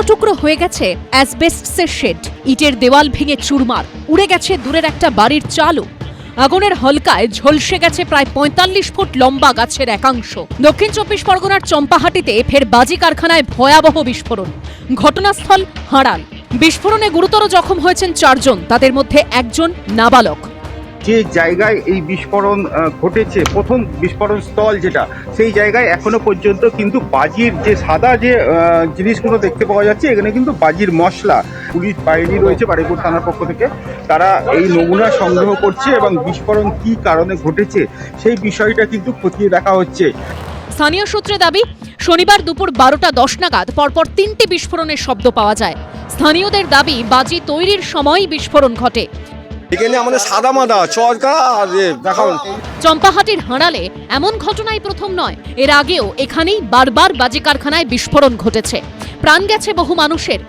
টুকরো টুকরো হয়ে গেছে অ্যাসবেস্টসের শেড, ইটের দেওয়াল ভেঙে চুরমার, উড়ে গেছে দূরের একটা বাড়ির চালও। আগুনের হলকায় ঝলসে গেছে প্রায় ৪৫ ফুট লম্বা গাছের একাংশ। দক্ষিণ ২৪ পরগনার চম্পাহাটিতে ফের বাজি কারখানায় ভয়াবহ বিস্ফোরণ। ঘটনাস্থল হাঁড়াল। বিস্ফোরণে গুরুতর জখম হয়েছেন ৪ জন, তাদের মধ্যে একজন নাবালক। যে জায়গায় এই বিস্ফোরণ ঘটেছে, প্রথম বিস্ফোরণ স্থল যেটা, সেই জায়গায় এখনো পর্যন্ত কিন্তু বাজির যে সাদা যে জিনিসগুলো দেখতে পাওয়া যাচ্ছে, এখানে কিন্তু বাজির মশলা। পুলিশ বাহিনী রয়েছে বারুইপুর থানার পক্ষ থেকে, তারা এই নমুনা সংগ্রহ করছে এবং বিস্ফোরণ কী কারণে ঘটেছে সেই বিষয়টা কিন্তু খতিয়ে দেখা হচ্ছে। স্থানীয় সূত্রে দাবি, শনিবার দুপুর ১২টা ১০ নাগাদ পরপর ৩টি বিস্ফোরণের শব্দ পাওয়া যায়। স্থানীয়দের দাবি, বাজি তৈরির সময় বিস্ফোরণ ঘটে। এখানে আমাদের সাদা মাদা চরকা আর দেখাও। চম্পাহাটির হাঁড়ালে এমন ঘটনাই প্রথম নয়, এর আগেও এখানেই বারবার বাজি কারখানায় বিস্ফোরণ ঘটেছে, প্রাণ গেছে বহু মানুষের।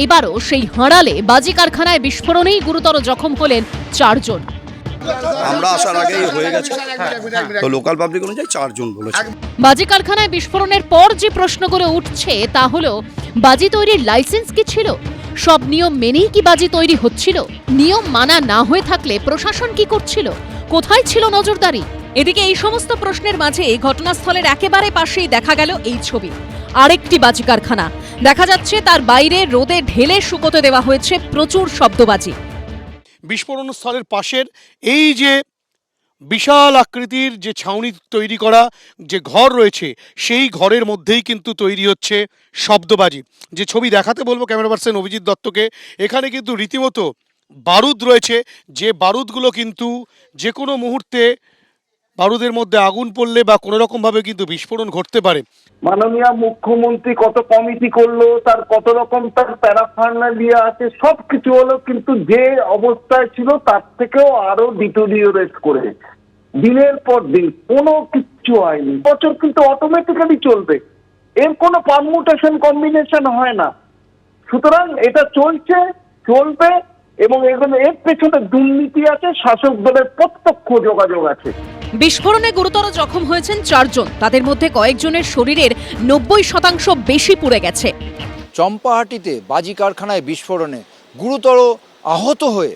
এবারও সেই হাঁড়ালে বাজি কারখানায় বিস্ফোরণেই গুরুতর জখম হলেন ৪ জন। আমরা আসার আগেই হয়ে গেছে, তো লোকাল পাবলিক অনুযায়ী ৪ জন বলেছে। বাজি কারখানায় বিস্ফোরণের পর যে প্রশ্নগুলো উঠছে তা হলো, বাজি তৈরির লাইসেন্স কি ছিল? সব নিয়ম মেনেই কি বাজি তৈরি হচ্ছিল? নিয়ম মানা না হয়ে থাকলে প্রশাসন কি করছিল? কোথায় ছিল নজরদারি? এদিকে এই সমস্ত প্রশ্নের মাঝে ঘটনাস্থলের একেবারে পাশেই দেখা গেল এই ছবি। আরেকটি বাজি কারখানা দেখা যাচ্ছে, তার বাইরে রোদে ঢেলে শুকোতে দেওয়া হয়েছে প্রচুর শব্দবাজি। বিস্ফোরণ স্থলের পাশের এই যে বিশাল আকৃতির যে ছাউনি তৈরি করা যে ঘর রয়েছে, সেই ঘরের মধ্যেই কিন্তু তৈরি হচ্ছে শব্দবাজি। যে ছবি দেখাতে বলবো ক্যামেরা পার্সন অভিজিৎ দত্তকে, এখানে কিন্তু রীতিমতো বারুদ রয়েছে, যে বারুদগুলো কিন্তু যে কোনো মুহূর্তে বারুদের মধ্যে আগুন পড়লে বা কোনো রকমভাবে কিন্তু বিস্ফোরণ ঘটতে পারে। মাননীয় মুখ্যমন্ত্রী কত কমিটি করলো, তার কত রকম তার প্যারাফার্নালিয়া আছে, সবকিছু হলো, কিন্তু যে অবস্থায় ছিল তার থেকেও আরো ডিটোরিওরেট করে দিনের পর দিন কোনো কিচ্ছু হয়নি। বছর কিন্তু অটোমেটিক্যালি চলবে, এর কোনো পারমুটেশন কম্বিনেশন হয় না। সুতরাং এটা চলছে, চলবে, এবং এগুলো এর পেছনে দুর্নীতি আছে, শাসক দলের প্রত্যক্ষ যোগাযোগ আছে। বিস্ফোরণে গুরুতর জখম হয়েছেন ৪ জন, তাদের মধ্যে কয়েকজনের শরীরের ৯০% বেশি পুড়ে গেছে। চম্পাহাটিতে বাজি কারখানায় বিস্ফোরণে গুরুতর আহত হয়ে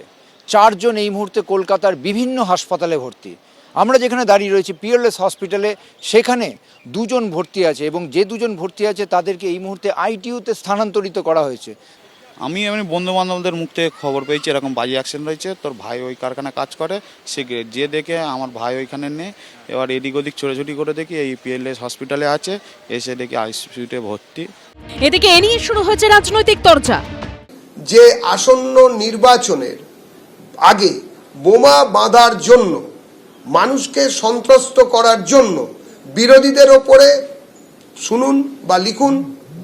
৪ জন এই মুহূর্তে কলকাতার বিভিন্ন হাসপাতালে ভর্তি। আমরা যেখানে দাঁড়িয়ে রয়েছি পিএলএস হসপিটালে, সেখানে ২ জন ভর্তি আছে এবং যে ২ জন ভর্তি আছে তাদেরকে এই মুহূর্তে আইটিইউতে স্থানান্তরিত করা হয়েছে। আমি এমনি বন্ধু বান্ধবদের মুখ থেকে খবর পেয়েছি এরকম বাজি অ্যাক্সিডেন্ট হয়েছে, তোর ভাই ওই কারখানায় কাজ করে, সে যে দেখে আমার ভাই ওইখানে নেই। এবার এদিক ওদিক ছোটাছুটি করে দেখি এই পিএলএস হসপিটালে আছে, এসে দেখি আইসিইউতে ভর্তি। এদিকে এ নিয়ে শুরু হয়েছে রাজনৈতিক চর্চা। যে আসন্ন নির্বাচনের আগে বোমা বাঁধার জন্য, মানুষকে সন্ত্রস্ত করার জন্য, বিরোধীদের ওপরে শুনুন বা লিখুন,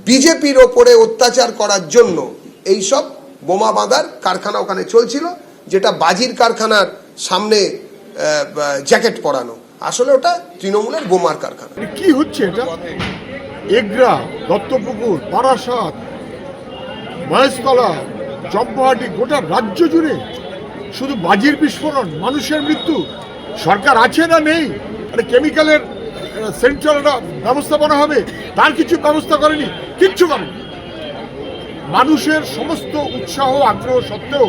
বিজেপির ওপরে অত্যাচার করার জন্য এইসব বোমা বাঁধার কারখানা ওখানে চলছিল, যেটা বাজির কারখানার সামনে জ্যাকেট পরানো, আসলে ওটা তৃণমূলের বোমার কারখানা। কি হচ্ছে এটা? এগরা, দত্তপুকুর, বারাসাত, মহেশতলা, চম্পাহাটি, গোটা রাজ্য জুড়ে শুধু বাজির বিস্ফোরণ, মানুষের মৃত্যু। সরকার আছে না নেই? আরে কেমিক্যালের সেন্ট্রাল ব্যবস্থাপনা হবে, তার কিছু ব্যবস্থা করেনি, কিচ্ছু করেনি। মানুষের সমস্ত উৎসাহ আগ্রহ সত্ত্বেও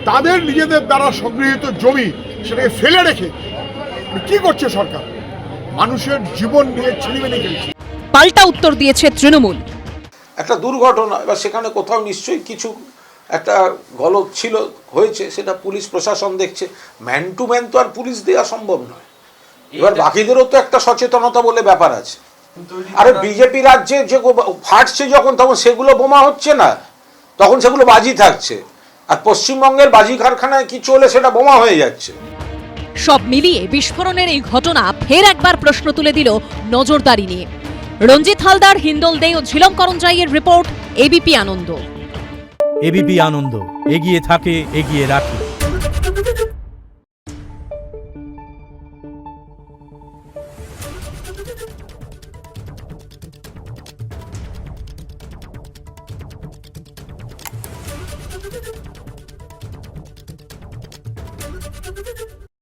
তাদের নিজেদের দ্বারা সংগৃহীত জমি সেটাকে ফেলে রেখে কি করছে সরকার? মানুষের জীবন নিয়ে ছিনিমিনি খেলছে। পাল্টা উত্তর দিয়েছে তৃণমূল। একটা দুর্ঘটনা, এবার সেখানে কোথাও নিশ্চয়ই কিছু একটা গলদ ছিল, হয়েছে, সেটা পুলিশ প্রশাসন দেখছে। ম্যান টু ম্যান তো আর পুলিশ দেওয়া সম্ভব নয়। এবার বাকিদেরও তো একটা সচেতনতা বলে ব্যাপার আছে। আরে বিজেপি রাজ্যে যে ফাটছে যখন, তখন সেগুলো বোমা হচ্ছে না, তখন সেগুলো বাজি থাকছে। আর পশ্চিমবঙ্গের বাজি কারখানায় কি চলে সেটা বোমা হয়ে যাচ্ছে। সব মিলিয়ে বিস্ফোরণের এই ঘটনা ফের একবার প্রশ্ন তুলে দিল নজরদারি নিয়ে। রঞ্জিত হালদার, হিন্দল দে ও ঝিলম করঞ্জাইয়ের রিপোর্ট, এবিপি আনন্দ। এবিপি আনন্দ, এগিয়ে থাকে, এগিয়ে রাখে।